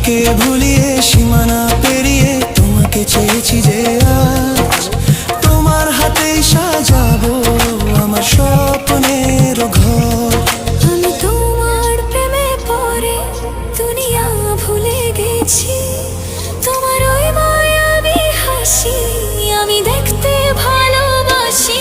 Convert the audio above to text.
স্মৃতিকে ভুলিয়ে সীমানা পেরিয়ে তোমাকে চেয়েছি যে আজ তোমার হাতেই সাজাবো আমার স্বপ্নের ঘর। আমি তোমার প্রেমে পড়ে দুনিয়া ভুলে গেছি, তোমার ওই মায়াবী হাসি আমি দেখতে ভালোবাসি।